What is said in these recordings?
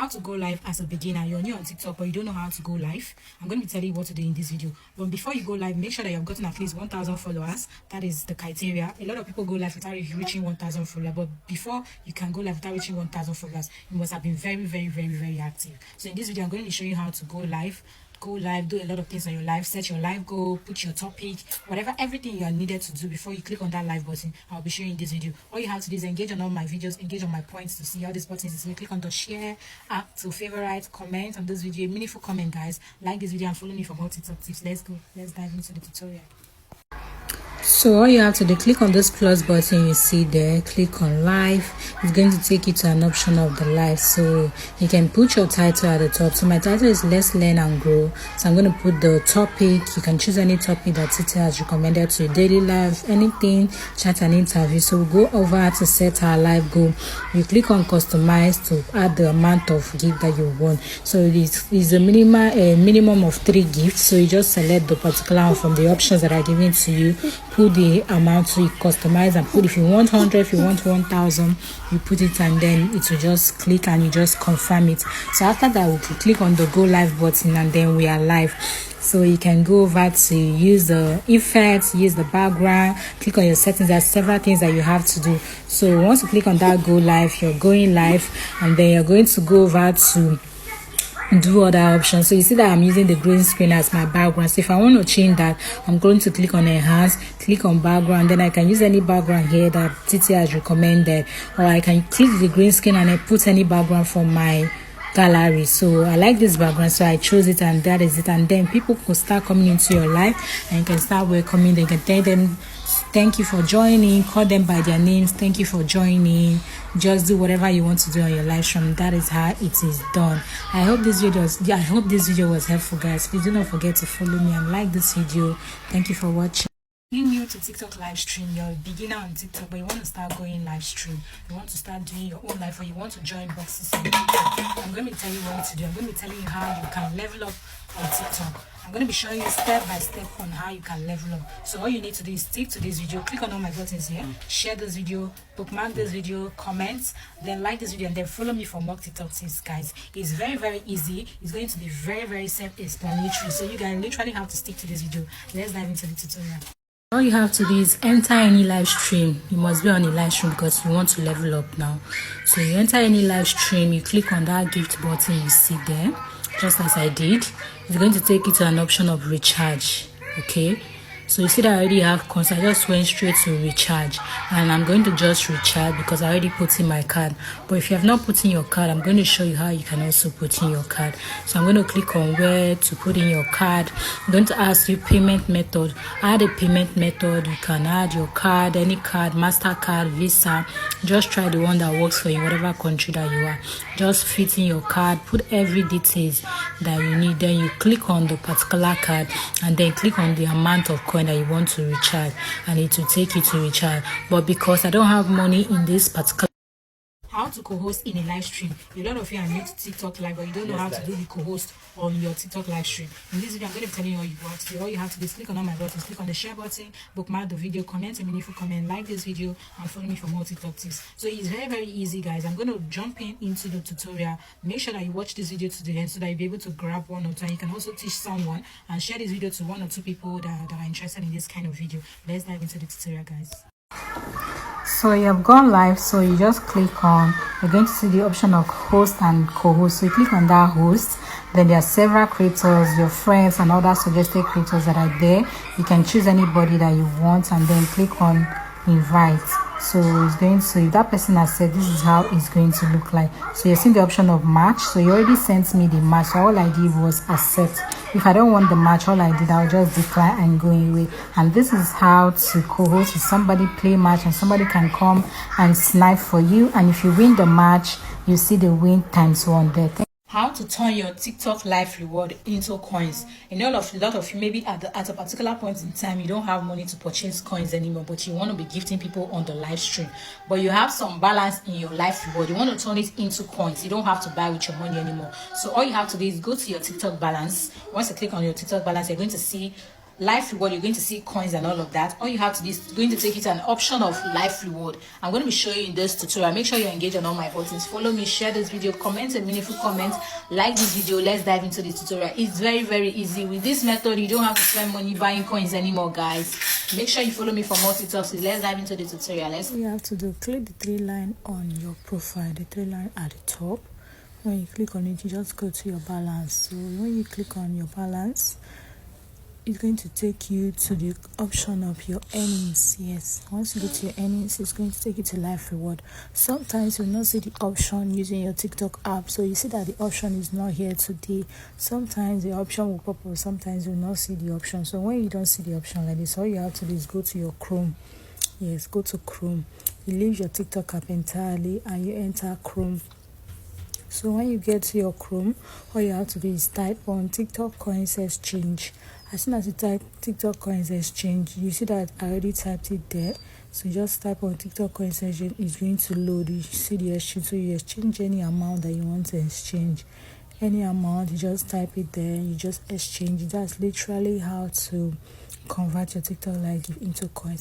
how to go live as a beginner. You're new on TikTok, but you don't know how to go live. I'm going to be telling you what to do in this video. But before you go live, make sure that you've gotten at least 1,000 followers. That is the criteria. A lot of people go live without reaching 1,000 followers, but before you can go live without reaching 1,000 followers, you must have been very active. So in this video, I'm going to show you how to go live, do a lot of things on your live, set your live goal, put your topic, whatever, everything you are needed to do before you click on that live button. I'll be showing in this video. All you have to do is engage on all my videos, engage on my points to see how this button is. You click on the share, app to favorite, comment on this video, meaningful comment, guys. Like this video and follow me for more TikTok tips. Let's go. Let's dive into the tutorial. So all you have to do, click on this plus button you see there, click on live. It's going to take you to an option of the live, so you can put your title at the top. So my title is Let's Learn and Grow, so I'm going to put the topic. You can choose any topic that Titi has recommended to your daily life, anything, chat and interview. So we'll go over to set our live goal. You click on customize to add the amount of gift that you want. So it is a minimum of 3 gifts, so you just select the particular one from the options that are given to you. Put the amount, so you customize and put, if you want 100, if you want 1,000, you put it, and then it will just click and you just confirm it. So after that, we can click on the go live button and then we are live. So you can go over to use the effects, use the background, click on your settings. There's several things that you have to do. So once you click on that go live, you're going live, and then you're going to go over to do other options. So you see that I'm using the green screen as my background. So if I want to change that, I'm going to click on enhance, click on background, then I can use any background here that Titi has recommended, or I can click the green screen and I put any background from my gallery. So I like this background, so I chose it, and that is it. And then people will start coming into your life and you can start welcoming. They can tell them thank you for joining, call them by their names, thank you for joining. Just do whatever you want to do on your live stream. That is how it is done. I hope this video was helpful, guys. Please do not forget to follow me and like this video. Thank you for watching. You're new to TikTok live stream, you're a beginner on TikTok, but you want to start going live stream, you want to start doing your own life, or you want to join boxes on TikTok, I'm going to tell you what to do. I'm going to be telling you how you can level up on TikTok. I'm going to be showing you step by step on how you can level up. So all you need to do is stick to this video, click on all my buttons here, share this video, bookmark this video, comment, then like this video, and then follow me for more TikTok tips, guys. It's very easy. It's going to be very self-explanatory, so you guys literally have to stick to this video. Let's dive into the tutorial. All you have to do is enter any live stream. You must be on a live stream because you want to level up now. So you enter any live stream, you click on that gift button you see there, just as I did. It's going to take you to an option of recharge. Okay, so you see that I already have coins. I just went straight to recharge, and I'm going to just recharge because I already put in my card. But if you have not put in your card, I'm going to show you how you can also put in your card. So I'm going to click on where to put in your card. I'm going to ask you payment method. Add a payment method. You can add your card, any card, MasterCard, Visa. Just try the one that works for you, whatever country that you are. Just fit in your card, put every details that you need. Then you click on the particular card and then click on the amount of coin that you want to recharge, and it will take you to recharge. But because I don't have money in this particular, how to co-host in a live stream. A lot of you are new to TikTok live, but you don't know how to do the co-host on your TikTok live stream. In this video, I'm going to be telling you all you want to do. All you have to do is click on all my buttons, click on the share button, bookmark the video, comment a meaningful comment, like this video, and follow me for more TikTok tips. So it's very easy, guys. I'm going to jump into the tutorial. Make sure that you watch this video to the end so that you'll be able to grab one or two. You can also teach someone and share this video to 1 or 2 people that are interested in this kind of video. Let's dive into the tutorial, guys. So you have gone live, so you just click on, you're going to see the option of host and co-host. So you click on that host, then there are several creators, your friends and other suggested creators that are there. You can choose anybody that you want and then click on invite. So it's going to, if that person has said, this is how it's going to look like. So you're seeing the option of match. So you already sent me the match, so all I did was accept. If I don't want the match, all I did, I'll just decline and go away. And this is how to co-host with somebody, play match, and somebody can come and snipe for you. And if you win the match, you see the win ×1 there. How to turn your TikTok live reward into coins. And a lot of you, maybe at a particular point in time, you don't have money to purchase coins anymore, but you want to be gifting people on the live stream. But you have some balance in your live reward. You want to turn it into coins. You don't have to buy with your money anymore. So all you have to do is go to your TikTok balance. Once you click on your TikTok balance, you're going to see life reward, you're going to see coins and all of that. All you have to do is going to take it to an option of life reward. I'm going to be showing you in this tutorial. Make sure you engage on all my buttons. Follow me, share this video, comment a meaningful comment, like this video. Let's dive into the tutorial. It's very easy. With this method, you don't have to spend money buying coins anymore, guys. Make sure you follow me for more tutorials. Let's dive into the tutorial. What you have to do, click the 3 line on your profile, the 3 line at the top. When you click on it, you just go to your balance. So when you click on your balance, it's going to take you to the option of your earnings. Yes, once you go to your earnings, it's going to take you to life reward. Sometimes you'll not see the option using your TikTok app, so you see that the option is not here today. Sometimes the option will pop up, sometimes you'll not see the option. So when you don't see the option like this, all you have to do is go to your Chrome. Yes, go to Chrome. You leave your TikTok app entirely and you enter Chrome. So when you get to your Chrome, all you have to do is type on TikTok coins exchange. As soon as you type TikTok coins exchange, you see that I already typed it there. So you just type on TikTok coins exchange, it's going to load. You see the exchange, so you exchange any amount that you want to exchange. Any amount, you just type it there, you just exchange it. That's literally how to convert your TikTok live into coins.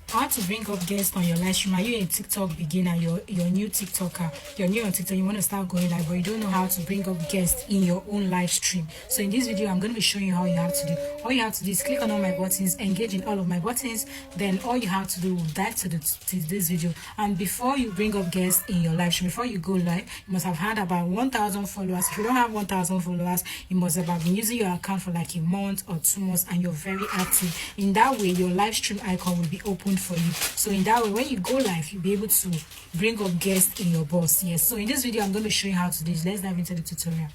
How to bring up guests on your live stream. Are you a TikTok beginner? You're new TikToker. You're new on TikTok. You want to start going live, but you don't know how to bring up guests in your own live stream. So in this video, I'm going to be showing you how you have to do. All you have to do is click on all my buttons, engage in all of my buttons. Then all you have to do is dive to this video. And before you bring up guests in your live stream, before you go live, you must have had about 1,000 followers. If you don't have 1,000 followers, you must have been using your account for like a month or 2 months, and you're very active. In that way, your live stream icon will be open for you. So in that way, when you go live, you'll be able to bring up guests in your boss. Yes, so in this video, I'm going to show you how to do this. Let's dive into the tutorial.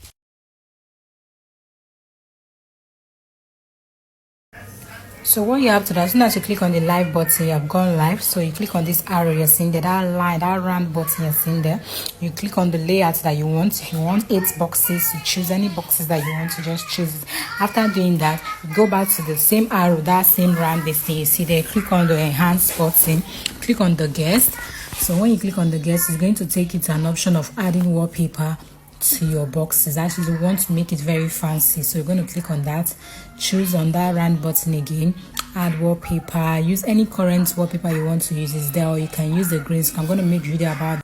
So what you have to do, as soon as you click on the live button, you have gone live. So you click on this arrow you're seeing there, that line, that round button you're seeing there. You click on the layout that you want. If you want 8 boxes, you choose any boxes that you want to just choose it. After doing that, you go back to the same arrow, that same round thing you see there. Click on the enhance button, click on the guest. So when you click on the guest, it's going to take you to an option of adding wallpaper to your boxes. Actually, you want to make it very fancy, so you're going to click on that, choose on that round button again, add wallpaper. Use any current wallpaper you want to use is there, or you can use the green screen. I'm going to make a video about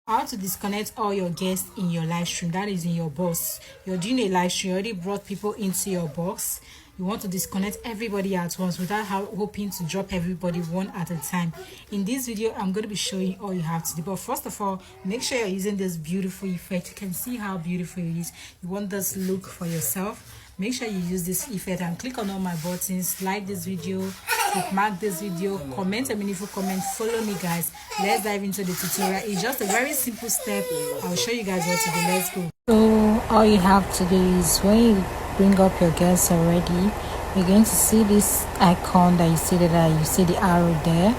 how to disconnect all your guests in your live stream. That is in your box. You're doing a live stream, you already brought people into your box. You want to disconnect everybody at once without hoping to drop everybody one at a time. In this video, I'm going to be showing all you have to do. But first of all, make sure you're using this beautiful effect. You can see how beautiful it is. You want this look for yourself. Make sure you use this effect and click on all my buttons. Like this video, bookmark this video, comment a meaningful comment, follow me, guys. Let's dive into the tutorial. It's just a very simple step. I'll show you guys what to do. Let's go. So all you have to do is, when you bring up your guests already, you're going to see this icon that you see there, you see the arrow there.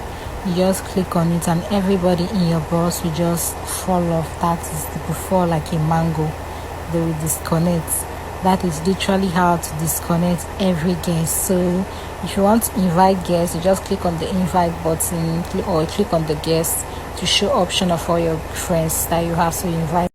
You just click on it and everybody in your box will just fall off. That is before, like a mango, they will disconnect. That is literally how to disconnect every guest. So if you want to invite guests, you just click on the invite button or click on the guest to show option of all your friends that you have to invite.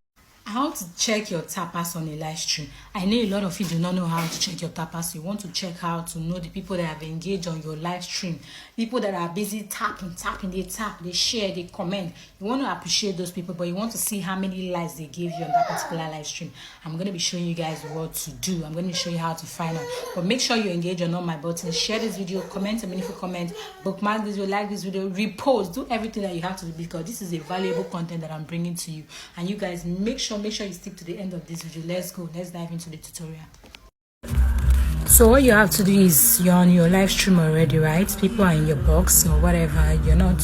How to check your tapas on a live stream. I know a lot of you do not know how to check your tapas. You want to check how to know the people that have engaged on your live stream, people that are busy tapping, they tap, they share, they comment. You want to appreciate those people, but you want to see how many likes they gave you on that particular live stream. I'm going to be showing you guys what to do. I'm going to show you how to find out. But make sure you engage on all my buttons, share this video, comment a meaningful comment, bookmark this video, like this video, repost, do everything that you have to do, because this is a valuable content that I'm bringing to you. And you guys, make sure you stick to the end of this video. Let's go. Let's dive into the tutorial. So what you have to do is, you're on your live stream already, right? People are in your box or whatever. You're not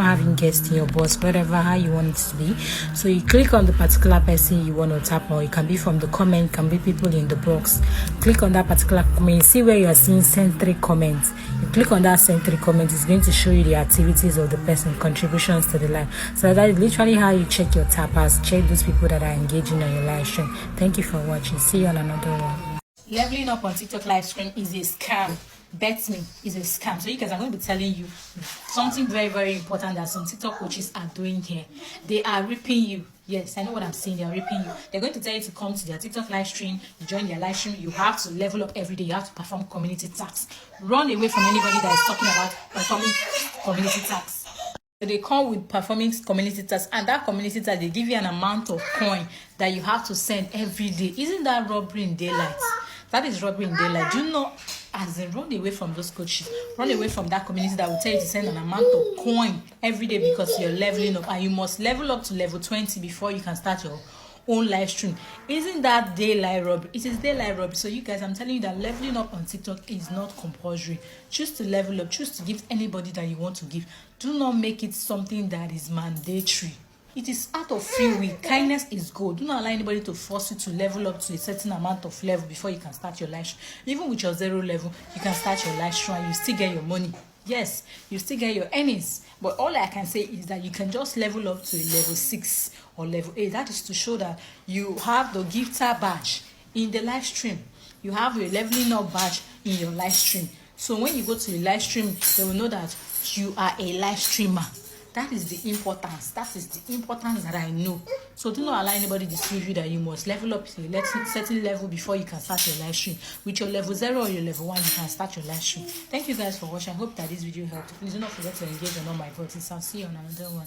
having guests in your box, whatever, how you want it to be. So you click on the particular person you want to tap, or it can be from the comment, it can be people in the box. Click on that particular comment. You see where you are seeing send 3 comments. You click on that send 3 comments. It's going to show you the activities of the person, contributions to the live. So that is literally how you check your tapas, check those people that are engaging on your live stream. Thank you for watching. See you on another one. Leveling up on TikTok live stream is a scam. Bet me, is a scam. So you guys, I'm going to be telling you something very, very important that some TikTok coaches are doing here. They are ripping you. Yes, I know what I'm saying. They're raping you. They're going to tell you to come to their TikTok live stream. You join their live stream. You have to level up every day. You have to perform community tax. Run away from anybody that is talking about performing community tax. So they come with performing community tax, and that community tax, they give you an amount of coin that you have to send every day. Isn't that robbery in daylight? That is robbery in daylight. Do you know? As in, run away from those coaches. Run away from that community that will tell you to send an amount of coin every day because you're leveling up, and you must level up to level 20 before you can start your own live stream. Isn't that daylight robbery? It is daylight robbery. So you guys, I'm telling you that leveling up on TikTok is not compulsory. Choose to level up. Choose to give anybody that you want to give. Do not make it something that is mandatory. It is out of free will. Kindness is good. Do not allow anybody to force you to level up to a certain amount of level before you can start your live stream. Even with your 0 level, you can start your live stream and you still get your money. Yes, you still get your earnings. But all I can say is that you can just level up to a level 6 or level 8. That is to show that you have the gifter badge in the live stream. You have your leveling up badge in your live stream. So when you go to the live stream, they will know that you are a live streamer. That is the importance. That is the importance that I know. So do not allow anybody to deceive you that you must level up to a certain level before you can start your live stream. With your level 0 or your level 1, you can start your live stream. Thank you guys for watching. I hope that this video helped. Please do not forget to engage on all my buttons. I'll see you on another one.